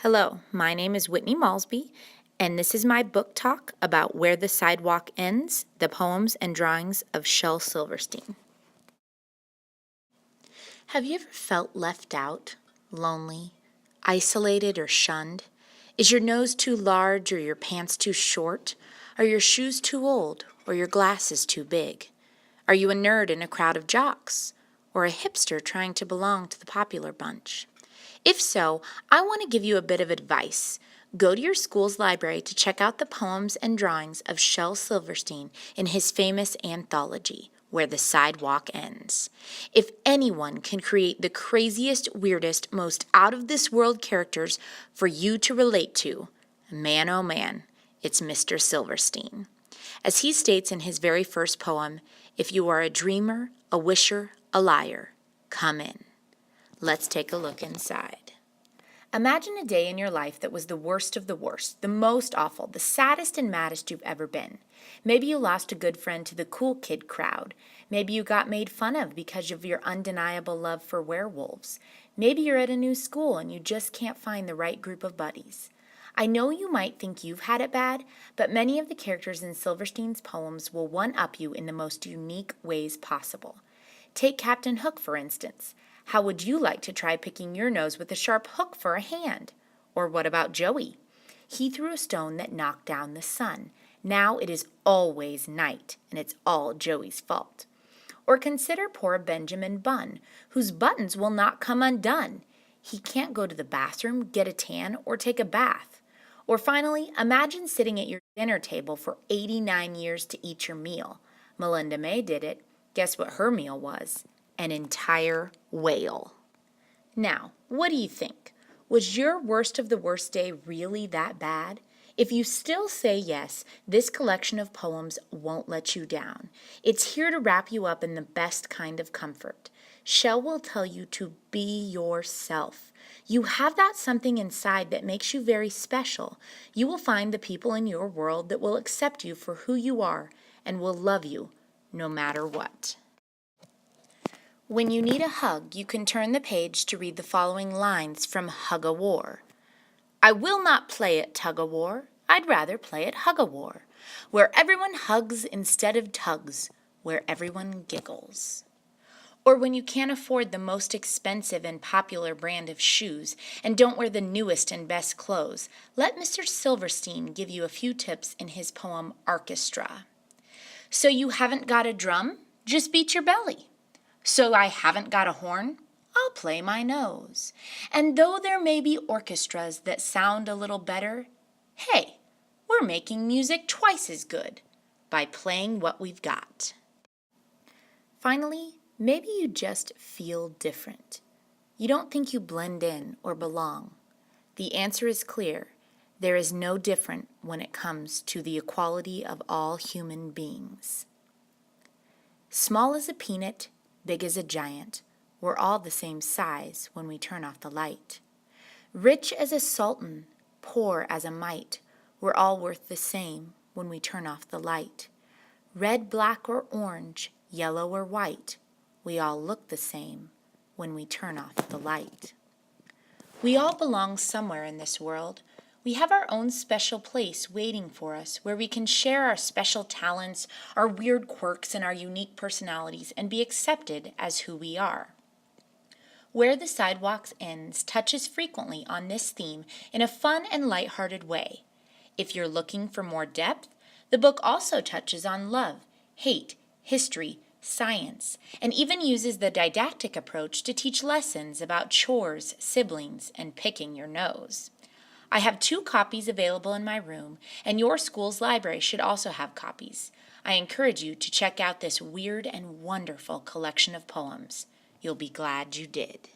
Hello, my name is Whitney Maulsby, and this is my book talk about Where the Sidewalk Ends, the poems and drawings of Shel Silverstein. Have you ever felt left out, lonely, isolated, or shunned? Is your nose too large, or your pants too short? Are your shoes too old, or your glasses too big? Are you a nerd in a crowd of jocks, or a hipster trying to belong to the popular bunch? If so, I want to give you a bit of advice. Go to your school's library to check out the poems and drawings of Shel Silverstein in his famous anthology, Where the Sidewalk Ends. If anyone can create the craziest, weirdest, most out-of-this-world characters for you to relate to, man oh man, it's Mr. Silverstein. As he states in his very first poem, if you are a dreamer, a wisher, a liar, come in. Let's take a look inside. Imagine a day in your life that was the worst of the worst, the most awful, the saddest and maddest you've ever been. Maybe you lost a good friend to the cool kid crowd. Maybe you got made fun of because of your undeniable love for werewolves. Maybe you're at a new school and you just can't find the right group of buddies. I know you might think you've had it bad, but many of the characters in Silverstein's poems will one-up you in the most unique ways possible. Take Captain Hook, for instance. How would you like to try picking your nose with a sharp hook for a hand? Or what about Joey? He threw a stone that knocked down the sun. Now it is always night, and it's all Joey's fault. Or consider poor Benjamin Bunn, whose buttons will not come undone. He can't go to the bathroom, get a tan, or take a bath. Or finally, imagine sitting at your dinner table for 89 years to eat your meal. Melinda May did it. Guess what her meal was? An entire whale. Now, what do you think? Was your worst of the worst day really that bad? If you still say yes, this collection of poems won't let you down. It's here to wrap you up in the best kind of comfort. Shel will tell you to be yourself. You have that something inside that makes you very special. You will find the people in your world that will accept you for who you are and will love you no matter what. When you need a hug, you can turn the page to read the following lines from Hug-a-War. I will not play at tug-a-war. I'd rather play at hug-a-war, where everyone hugs instead of tugs, where everyone giggles. Or when you can't afford the most expensive and popular brand of shoes and don't wear the newest and best clothes, let Mr. Silverstein give you a few tips in his poem Orchestra. So you haven't got a drum? Just beat your belly. So I haven't got a horn? I'll play my nose. And though there may be orchestras that sound a little better, hey, we're making music twice as good by playing what we've got. Finally, maybe you just feel different. You don't think you blend in or belong. The answer is clear. There is no different when it comes to the equality of all human beings. Small as a peanut, big as a giant, we're all the same size when we turn off the light. Rich as a sultan, poor as a mite, we're all worth the same when we turn off the light. Red, black, or orange, yellow or white, we all look the same when we turn off the light. We all belong somewhere in this world. We have our own special place waiting for us where we can share our special talents, our weird quirks, and our unique personalities and be accepted as who we are. Where the Sidewalk Ends touches frequently on this theme in a fun and lighthearted way. If you're looking for more depth, the book also touches on love, hate, history, science, and even uses the didactic approach to teach lessons about chores, siblings, and picking your nose. I have 2 copies available in my room, and your school's library should also have copies. I encourage you to check out this weird and wonderful collection of poems. You'll be glad you did.